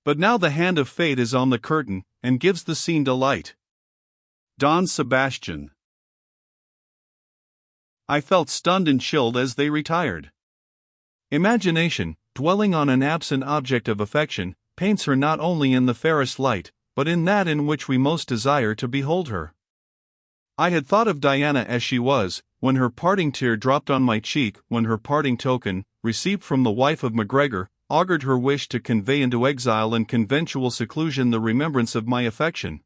But now the hand of fate is on the curtain, and gives the scene delight. Don Sebastian. I felt stunned and chilled as they retired. Imagination, dwelling on an absent object of affection, paints her not only in the fairest light, but in that in which we most desire to behold her. I had thought of Diana as she was, when her parting tear dropped on my cheek, when her parting token, received from the wife of MacGregor, augured her wish to convey into exile and conventual seclusion the remembrance of my affection.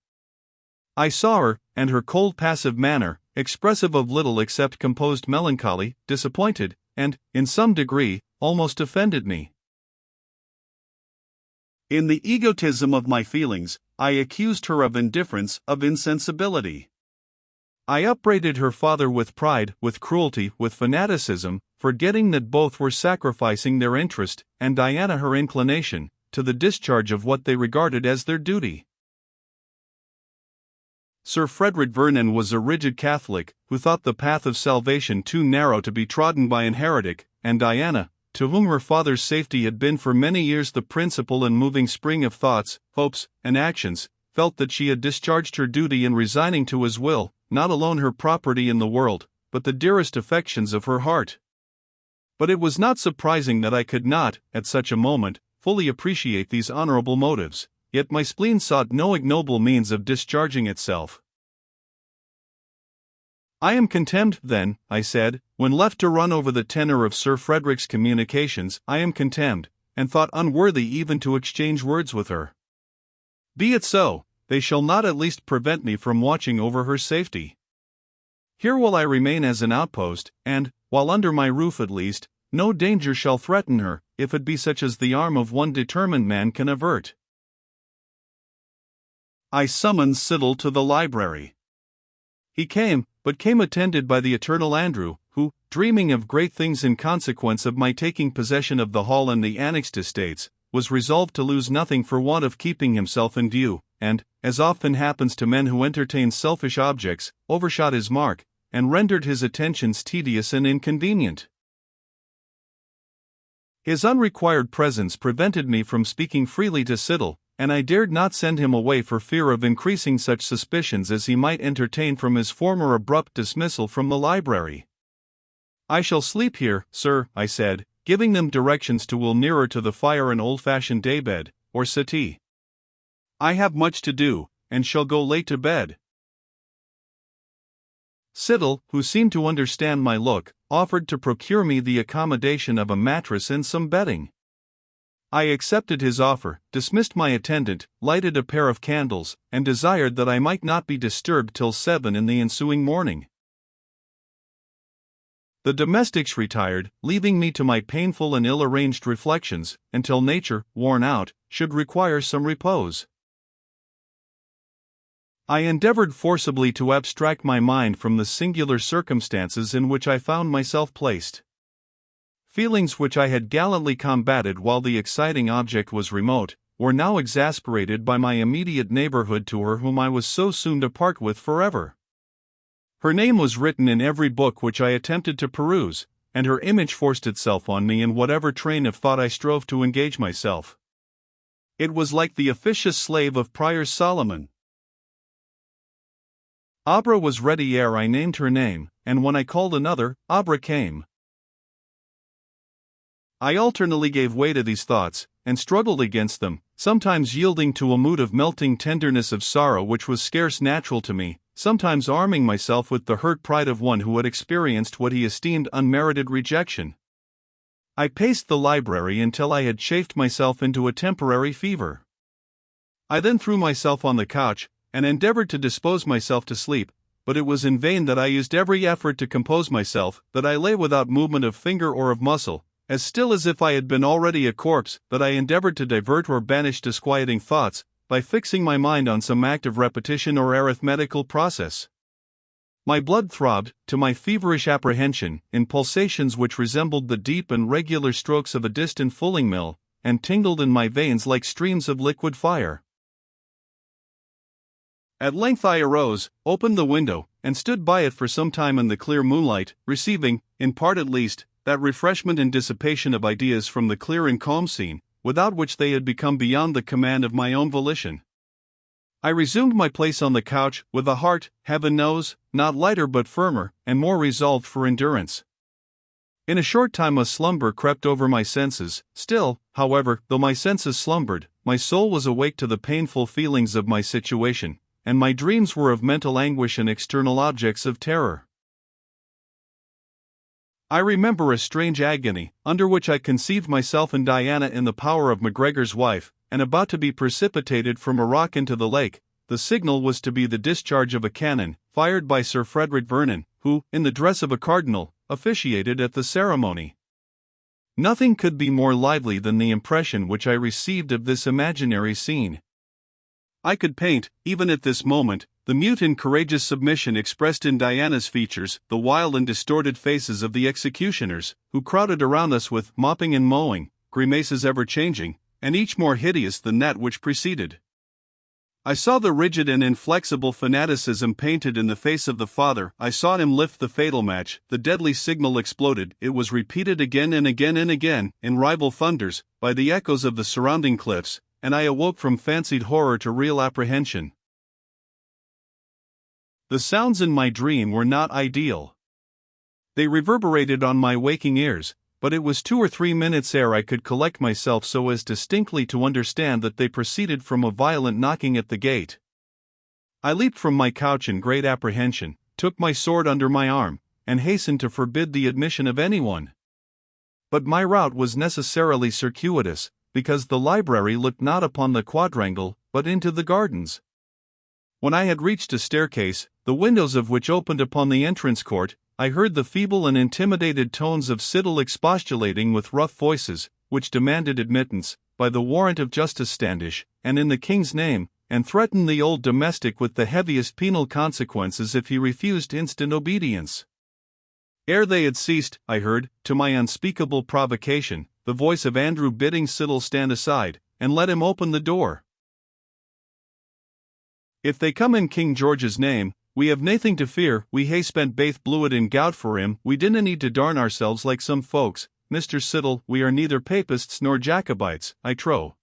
I saw her, and her cold passive manner, expressive of little except composed melancholy, disappointed, and, in some degree, almost offended me. In the egotism of my feelings, I accused her of indifference, of insensibility. I upbraided her father with pride, with cruelty, with fanaticism, forgetting that both were sacrificing their interest, and Diana her inclination, to the discharge of what they regarded as their duty. Sir Frederick Vernon was a rigid Catholic, who thought the path of salvation too narrow to be trodden by an heretic, and Diana, to whom her father's safety had been for many years the principal and moving spring of thoughts, hopes, and actions, felt that she had discharged her duty in resigning to his will, not alone her property in the world, but the dearest affections of her heart. But it was not surprising that I could not, at such a moment, fully appreciate these honorable motives, yet my spleen sought no ignoble means of discharging itself. I am contemned, then, I said, when left to run over the tenor of Sir Frederick's communications, I am contemned, and thought unworthy even to exchange words with her. Be it so, they shall not at least prevent me from watching over her safety. Here will I remain as an outpost, and, while under my roof at least, no danger shall threaten her, if it be such as the arm of one determined man can avert. I summoned Siddle to the library. He came, but came attended by the eternal Andrew, who, dreaming of great things in consequence of my taking possession of the hall and the annexed estates, was resolved to lose nothing for want of keeping himself in view, and, as often happens to men who entertain selfish objects, overshot his mark, and rendered his attentions tedious and inconvenient. His unrequired presence prevented me from speaking freely to Siddle, and I dared not send him away for fear of increasing such suspicions as he might entertain from his former abrupt dismissal from the library. I shall sleep here, sir, I said, giving them directions to will nearer to the fire an old-fashioned daybed, or settee. I have much to do, and shall go late to bed. Siddle, who seemed to understand my look, offered to procure me the accommodation of a mattress and some bedding. I accepted his offer, dismissed my attendant, lighted a pair of candles, and desired that I might not be disturbed till 7 in the ensuing morning. The domestics retired, leaving me to my painful and ill-arranged reflections, until nature, worn out, should require some repose. I endeavored forcibly to abstract my mind from the singular circumstances in which I found myself placed. Feelings which I had gallantly combated while the exciting object was remote, were now exasperated by my immediate neighborhood to her whom I was so soon to part with forever. Her name was written in every book which I attempted to peruse, and her image forced itself on me in whatever train of thought I strove to engage myself. It was like the officious slave of Prior Solomon. Abra was ready ere I named her name, and when I called another, Abra came. I alternately gave way to these thoughts, and struggled against them, sometimes yielding to a mood of melting tenderness of sorrow which was scarce natural to me, sometimes arming myself with the hurt pride of one who had experienced what he esteemed unmerited rejection. I paced the library until I had chafed myself into a temporary fever. I then threw myself on the couch, and endeavored to dispose myself to sleep, but it was in vain that I used every effort to compose myself, that I lay without movement of finger or of muscle, as still as if I had been already a corpse, that I endeavored to divert or banish disquieting thoughts, by fixing my mind on some act of repetition or arithmetical process. My blood throbbed, to my feverish apprehension, in pulsations which resembled the deep and regular strokes of a distant fulling mill, and tingled in my veins like streams of liquid fire. At length I arose, opened the window, and stood by it for some time in the clear moonlight, receiving, in part at least, that refreshment and dissipation of ideas from the clear and calm scene, without which they had become beyond the command of my own volition. I resumed my place on the couch, with a heart, heaven knows, not lighter but firmer, and more resolved for endurance. In a short time a slumber crept over my senses. Still, however, though my senses slumbered, my soul was awake to the painful feelings of my situation, and my dreams were of mental anguish and external objects of terror. I remember a strange agony, under which I conceived myself and Diana in the power of MacGregor's wife, and about to be precipitated from a rock into the lake. The signal was to be the discharge of a cannon, fired by Sir Frederick Vernon, who, in the dress of a cardinal, officiated at the ceremony. Nothing could be more lively than the impression which I received of this imaginary scene. I could paint, even at this moment, the mute and courageous submission expressed in Diana's features, the wild and distorted faces of the executioners, who crowded around us with mopping and mowing, grimaces ever changing, and each more hideous than that which preceded. I saw the rigid and inflexible fanaticism painted in the face of the father. I saw him lift the fatal match. The deadly signal exploded. It was repeated again and again and again, in rival thunders, by the echoes of the surrounding cliffs, and I awoke from fancied horror to real apprehension. The sounds in my dream were not ideal. They reverberated on my waking ears, but it was 2 or 3 minutes ere I could collect myself so as distinctly to understand that they proceeded from a violent knocking at the gate. I leaped from my couch in great apprehension, took my sword under my arm, and hastened to forbid the admission of anyone. But my route was necessarily circuitous, because the library looked not upon the quadrangle, but into the gardens. When I had reached a staircase, the windows of which opened upon the entrance court, I heard the feeble and intimidated tones of Siddle expostulating with rough voices, which demanded admittance, by the warrant of Justice Standish, and in the king's name, and threatened the old domestic with the heaviest penal consequences if he refused instant obedience. Ere they had ceased, I heard, to my unspeakable provocation, the voice of Andrew bidding Siddle stand aside, and let him open the door. If they come in King George's name, we have naething to fear. We hae spent baith bluid and gout for him. We dinna need to darn ourselves like some folks. Mr. Siddle, we are neither papists nor Jacobites, I trow.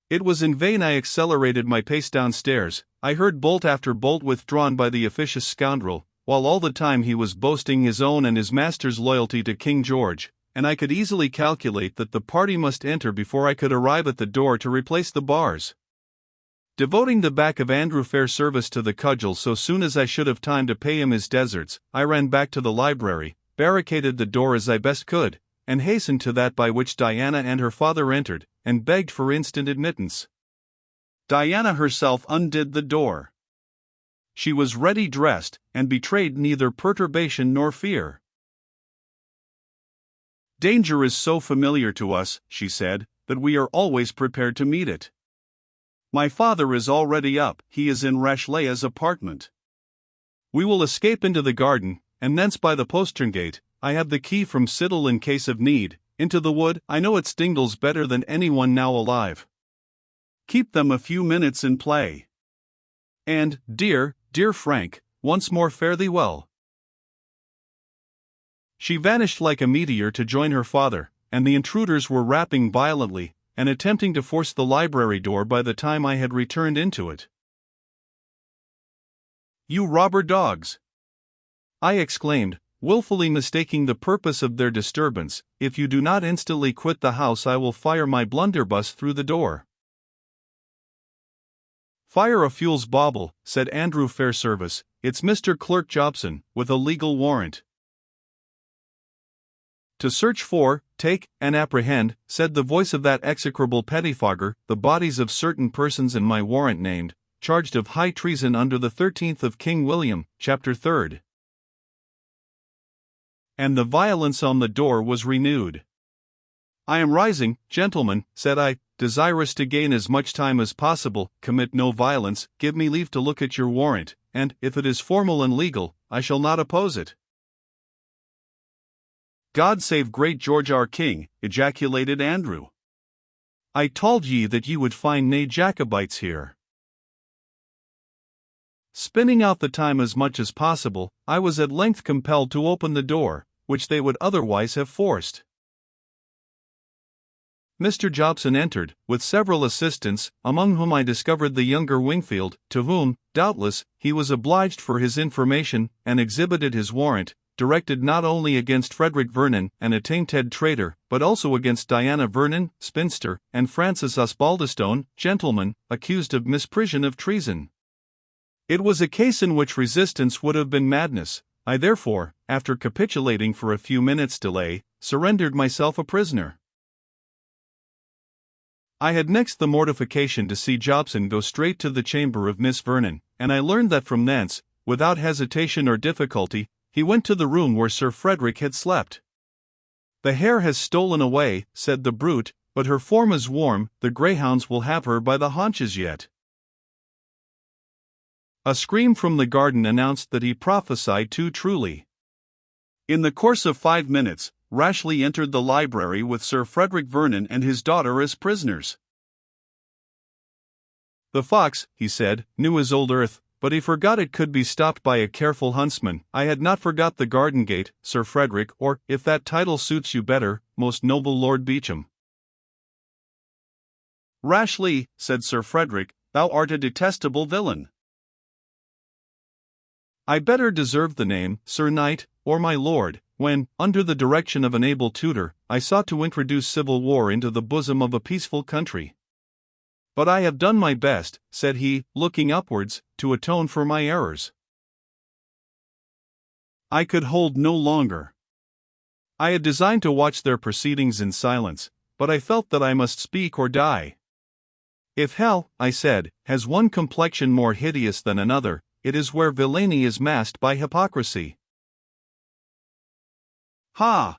It was in vain I accelerated my pace downstairs. I heard bolt after bolt withdrawn by the officious scoundrel, while all the time he was boasting his own and his master's loyalty to King George, and I could easily calculate that the party must enter before I could arrive at the door to replace the bars. Devoting the back of Andrew Fairservice to the cudgel so soon as I should have time to pay him his deserts, I ran back to the library, barricaded the door as I best could, and hastened to that by which Diana and her father entered, and begged for instant admittance. Diana herself undid the door. She was ready dressed, and betrayed neither perturbation nor fear. "Danger is so familiar to us," she said, "that we are always prepared to meet it. My father is already up. He is in Rashleigh's apartment. We will escape into the garden, and thence by the postern gate. I have the key from Siddle in case of need. Into the wood, I know its dingles better than anyone now alive. Keep them a few minutes in play. And, dear Frank, once more fare thee well." She vanished like a meteor to join her father, and the intruders were rapping violently, and attempting to force the library door by the time I had returned into it. "You robber dogs!" I exclaimed, wilfully mistaking the purpose of their disturbance. "If you do not instantly quit the house I will fire my blunderbuss through the door." "Fire a fule's bauble," said Andrew Fairservice. "It's Mr. Clerk Jobson, with a legal warrant." "To search for, take, and apprehend," said the voice of that execrable pettifogger, "the bodies of certain persons in my warrant named, charged of high treason under the 13th of King William, chapter 3rd. And the violence on the door was renewed. "I am rising, gentlemen," said I, "desirous to gain as much time as possible. Commit no violence, give me leave to look at your warrant, and, if it is formal and legal, I shall not oppose it." "God save great George our King," ejaculated Andrew. "I told ye that ye would find nae Jacobites here." Spinning out the time as much as possible, I was at length compelled to open the door, which they would otherwise have forced. Mr. Jobson entered, with several assistants, among whom I discovered the younger Wingfield, to whom, doubtless, he was obliged for his information, and exhibited his warrant, directed not only against Frederick Vernon, an attainted traitor, but also against Diana Vernon, spinster, and Francis Osbaldistone, gentleman, accused of misprision of treason. It was a case in which resistance would have been madness. I therefore, after capitulating for a few minutes' delay, surrendered myself a prisoner. I had next the mortification to see Jobson go straight to the chamber of Miss Vernon, and I learned that from thence, without hesitation or difficulty, he went to the room where Sir Frederick had slept. "The hare has stolen away," said the brute, "but her form is warm, the greyhounds will have her by the haunches yet." A scream from the garden announced that he prophesied too truly. In the course of 5 minutes, Rashleigh entered the library with Sir Frederick Vernon and his daughter as prisoners. "The fox," he said, "knew his old earth, but he forgot it could be stopped by a careful huntsman. I had not forgot the garden gate, Sir Frederick, or, if that title suits you better, most noble Lord Beauchamp." "Rashleigh," said Sir Frederick, "thou art a detestable villain." "I better deserved the name, Sir Knight, or my lord, when, under the direction of an able tutor, I sought to introduce civil war into the bosom of a peaceful country. But I have done my best," said he, looking upwards, "to atone for my errors." I could hold no longer. I had designed to watch their proceedings in silence, but I felt that I must speak or die. "If hell," I said, "has one complexion more hideous than another, it is where villainy is masked by hypocrisy." "Ha!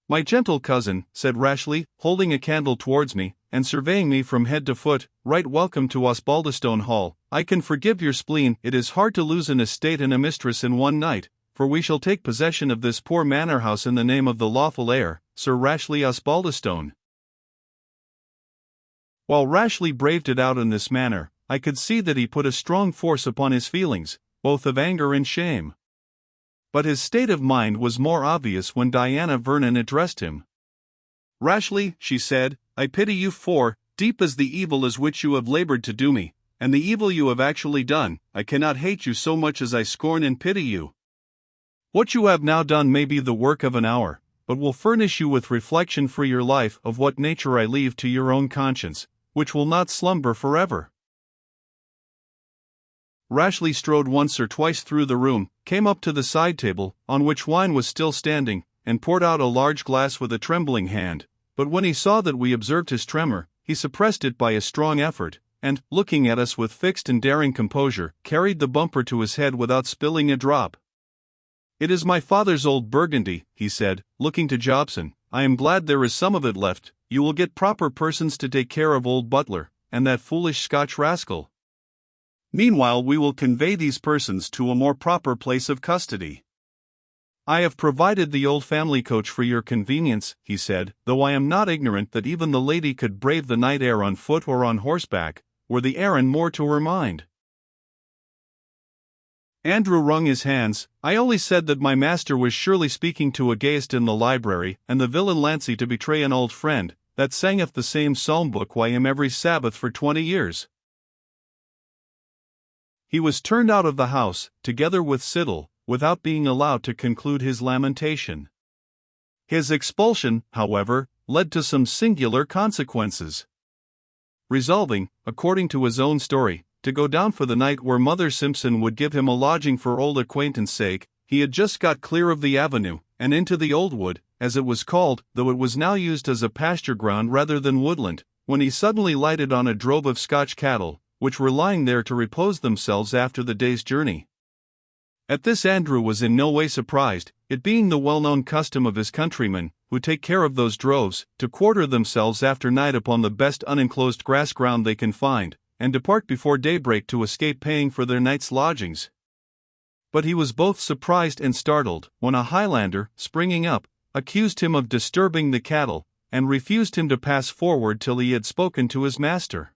My gentle cousin," said Rashleigh, holding a candle towards me, and surveying me from head to foot, "right welcome to Osbaldistone Hall. I can forgive your spleen. It is hard to lose an estate and a mistress in one night, for we shall take possession of this poor manor house in the name of the lawful heir, Sir Rashleigh Osbaldistone." While Rashleigh braved it out in this manner, I could see that he put a strong force upon his feelings, both of anger and shame. But his state of mind was more obvious when Diana Vernon addressed him. "Rashleigh," she said, "I pity you for, deep as the evil is which you have labored to do me, and the evil you have actually done, I cannot hate you so much as I scorn and pity you. What you have now done may be the work of an hour, but will furnish you with reflection for your life, of what nature I leave to your own conscience, which will not slumber forever." Rashleigh strode once or twice through the room, came up to the side table, on which wine was still standing, and poured out a large glass with a trembling hand, but when he saw that we observed his tremor, he suppressed it by a strong effort, and, looking at us with fixed and daring composure, carried the bumper to his head without spilling a drop. "It is my father's old Burgundy," he said, looking to Jobson. "I am glad there is some of it left. You will get proper persons to take care of old Butler, and that foolish Scotch rascal. Meanwhile we will convey these persons to a more proper place of custody. I have provided the old family coach for your convenience," he said, "though I am not ignorant that even the lady could brave the night air on foot or on horseback, were the errand more to her mind." Andrew wrung his hands. "I only said that my master was surely speaking to a gayist in the library, and the villain Lancy to betray an old friend, that sangeth the same psalm book by him every Sabbath for 20 years. He was turned out of the house, together with Siddle, without being allowed to conclude his lamentation. His expulsion, however, led to some singular consequences. Resolving, according to his own story, to go down for the night where Mother Simpson would give him a lodging for old acquaintance' sake, he had just got clear of the avenue, and into the old wood, as it was called, though it was now used as a pasture ground rather than woodland, when he suddenly lighted on a drove of Scotch cattle, which were lying there to repose themselves after the day's journey. At this Andrew was in no way surprised, it being the well-known custom of his countrymen, who take care of those droves, to quarter themselves after night upon the best unenclosed grass ground they can find, and depart before daybreak to escape paying for their night's lodgings. But he was both surprised and startled, when a Highlander, springing up, accused him of disturbing the cattle, and refused him to pass forward till he had spoken to his master.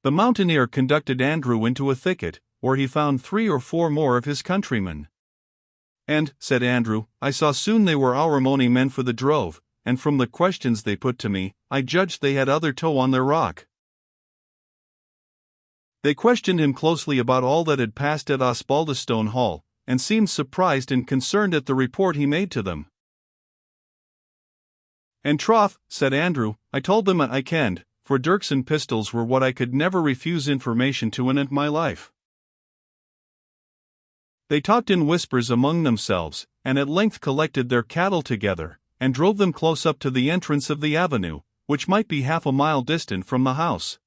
The mountaineer conducted Andrew into a thicket, where he found 3 or 4 more of his countrymen. "And," said Andrew, "I saw soon they were our money men for the drove, and from the questions they put to me, I judged they had other toe on their rock. They questioned him closely about all that had passed at Osbaldistone Hall, and seemed surprised and concerned at the report he made to them. "And troth," said Andrew, "I told them I kenned, for dirks and pistols were what I could never refuse information to in my life." They talked in whispers among themselves, and at length collected their cattle together, and drove them close up to the entrance of the avenue, which might be half a mile distant from the house.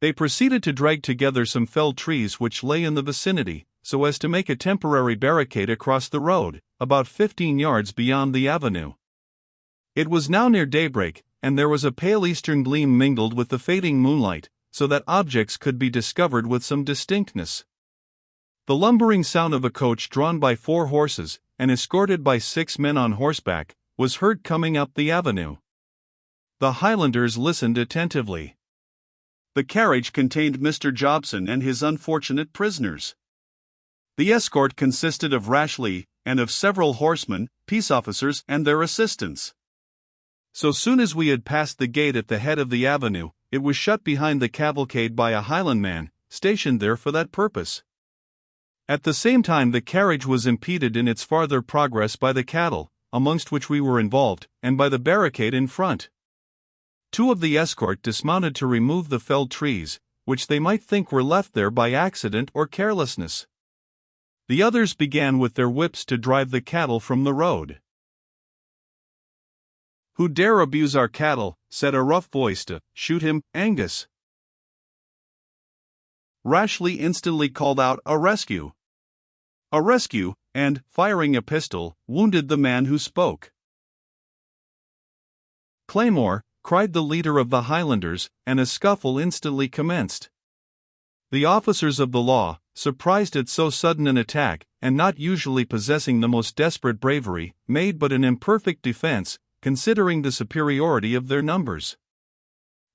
They proceeded to drag together some felled trees which lay in the vicinity, so as to make a temporary barricade across the road, about 15 yards beyond the avenue. It was now near daybreak, and there was a pale eastern gleam mingled with the fading moonlight, so that objects could be discovered with some distinctness. The lumbering sound of a coach drawn by 4 horses, and escorted by 6 men on horseback, was heard coming up the avenue. The Highlanders listened attentively. The carriage contained Mr. Jobson and his unfortunate prisoners. The escort consisted of Rashleigh, and of several horsemen, peace officers, and their assistants. So soon as we had passed the gate at the head of the avenue, it was shut behind the cavalcade by a Highlandman, stationed there for that purpose. At the same time the carriage was impeded in its farther progress by the cattle, amongst which we were involved, and by the barricade in front. 2 of the escort dismounted to remove the felled trees, which they might think were left there by accident or carelessness. The others began with their whips to drive the cattle from the road. "Who dare abuse our cattle," said a rough voice to "Shoot him, Angus." Rashleigh instantly called out "A rescue!" A rescue, and, firing a pistol, wounded the man who spoke. "Claymore," cried the leader of the Highlanders, and a scuffle instantly commenced. The officers of the law, surprised at so sudden an attack, and not usually possessing the most desperate bravery, made but an imperfect defense, considering the superiority of their numbers.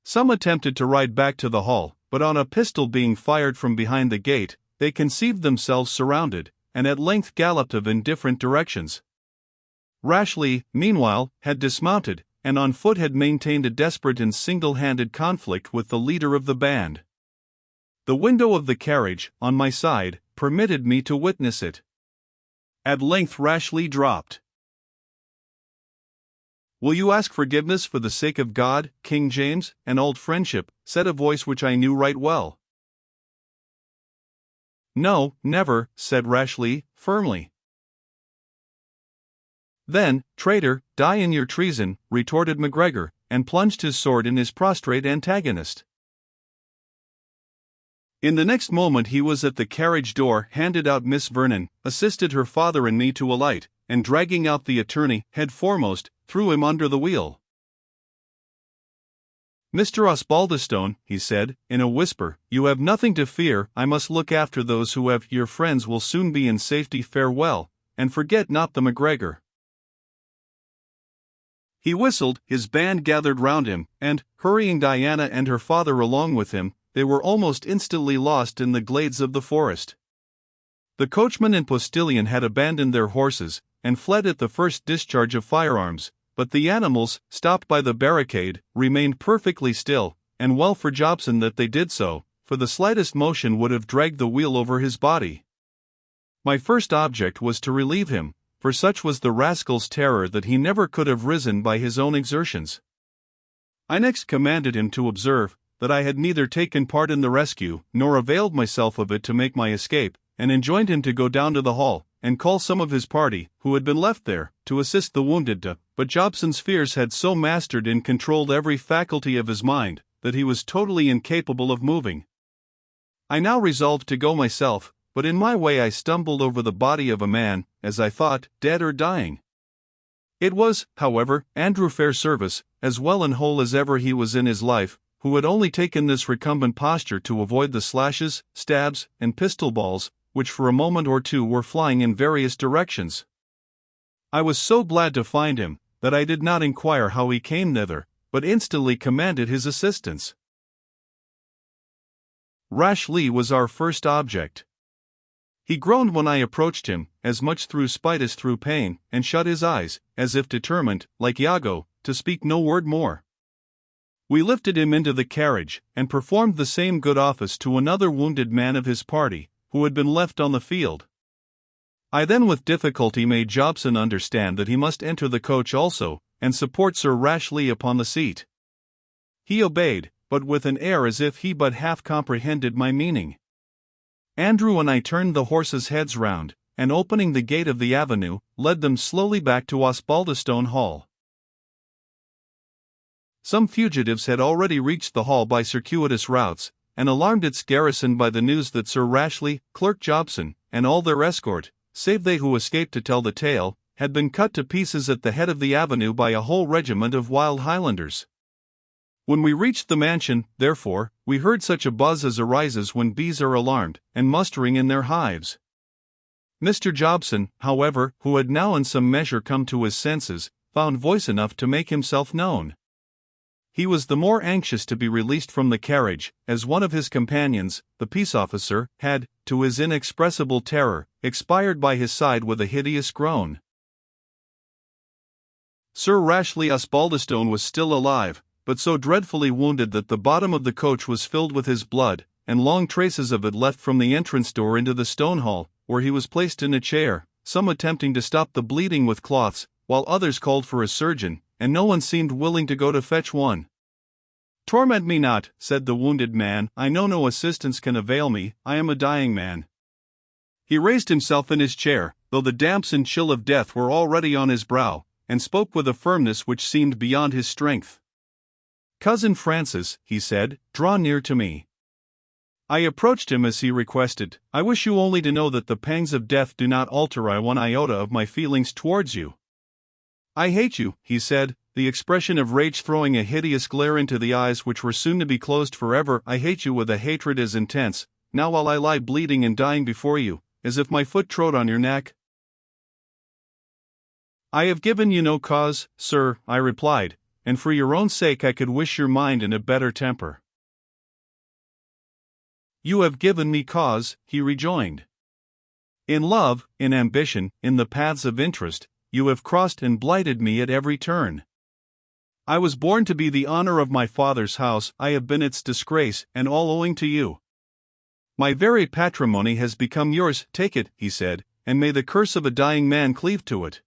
Some attempted to ride back to the hall, but on a pistol being fired from behind the gate, they conceived themselves surrounded, and at length galloped off in different directions. Rashleigh, meanwhile, had dismounted, and on foot had maintained a desperate and single-handed conflict with the leader of the band. The window of the carriage, on my side, permitted me to witness it. At length Rashleigh dropped. "Will you ask forgiveness for the sake of God, King James, and old friendship?" said a voice which I knew right well. "No, never," said Rashleigh, firmly. "Then, traitor, die in your treason," retorted MacGregor, and plunged his sword in his prostrate antagonist. In the next moment he was at the carriage door, handed out Miss Vernon, assisted her father and me to alight, and dragging out the attorney, head foremost, threw him under the wheel. "Mr. Osbaldistone," he said, in a whisper, "you have nothing to fear. I must look after those who have. Your friends will soon be in safety. Farewell, and forget not the MacGregor." He whistled, his band gathered round him, and, hurrying Diana and her father along with him, they were almost instantly lost in the glades of the forest. The coachman and postilion had abandoned their horses, and fled at the first discharge of firearms, but the animals, stopped by the barricade, remained perfectly still, and well for Jobson that they did so, for the slightest motion would have dragged the wheel over his body. My first object was to relieve him, for such was the rascal's terror that he never could have risen by his own exertions. I next commanded him to observe that I had neither taken part in the rescue, nor availed myself of it to make my escape, and enjoined him to go down to the hall, and call some of his party, who had been left there, to assist the wounded. But Jobson's fears had so mastered and controlled every faculty of his mind, that he was totally incapable of moving. I now resolved to go myself, but in my way I stumbled over the body of a man, as I thought, dead or dying. It was, however, Andrew Fairservice, as well and whole as ever he was in his life, who had only taken this recumbent posture to avoid the slashes, stabs, and pistol balls, which for a moment or two were flying in various directions. I was so glad to find him, that I did not inquire how he came thither, but instantly commanded his assistance. Rashleigh was our first object. He groaned when I approached him, as much through spite as through pain, and shut his eyes, as if determined, like Iago, to speak no word more. We lifted him into the carriage, and performed the same good office to another wounded man of his party, who had been left on the field. I then with difficulty made Jobson understand that he must enter the coach also, and support Sir Rashleigh upon the seat. He obeyed, but with an air as if he but half comprehended my meaning. Andrew and I turned the horses' heads round, and opening the gate of the avenue, led them slowly back to Osbaldistone Hall. Some fugitives had already reached the hall by circuitous routes, and alarmed its garrison by the news that Sir Rashleigh, Clerk Jobson, and all their escort, save they who escaped to tell the tale, had been cut to pieces at the head of the avenue by a whole regiment of wild Highlanders. When we reached the mansion, therefore, we heard such a buzz as arises when bees are alarmed, and mustering in their hives. Mr. Jobson, however, who had now in some measure come to his senses, found voice enough to make himself known. He was the more anxious to be released from the carriage, as one of his companions, the peace officer, had, to his inexpressible terror, expired by his side with a hideous groan. Sir Rashleigh Osbaldistone was still alive, but so dreadfully wounded that the bottom of the coach was filled with his blood, and long traces of it left from the entrance door into the stone hall, where he was placed in a chair, some attempting to stop the bleeding with cloths, while others called for a surgeon, and no one seemed willing to go to fetch one. "Torment me not," said the wounded man, "I know no assistance can avail me, I am a dying man." He raised himself in his chair, though the damps and chill of death were already on his brow, and spoke with a firmness which seemed beyond his strength. "Cousin Francis," he said, "draw near to me." I approached him as he requested. "I wish you only to know that the pangs of death do not alter one iota of my feelings towards you." "I hate you," he said, the expression of rage throwing a hideous glare into the eyes which were soon to be closed forever. "I hate you with a hatred as intense, now while I lie bleeding and dying before you, as if my foot trod on your neck." "I have given you no cause, sir," I replied, "and for your own sake I could wish your mind in a better temper." "You have given me cause," he rejoined. "In love, in ambition, in the paths of interest, you have crossed and blighted me at every turn. I was born to be the honor of my father's house, I have been its disgrace, and all owing to you. My very patrimony has become yours. Take it," he said, "and may the curse of a dying man cleave to it."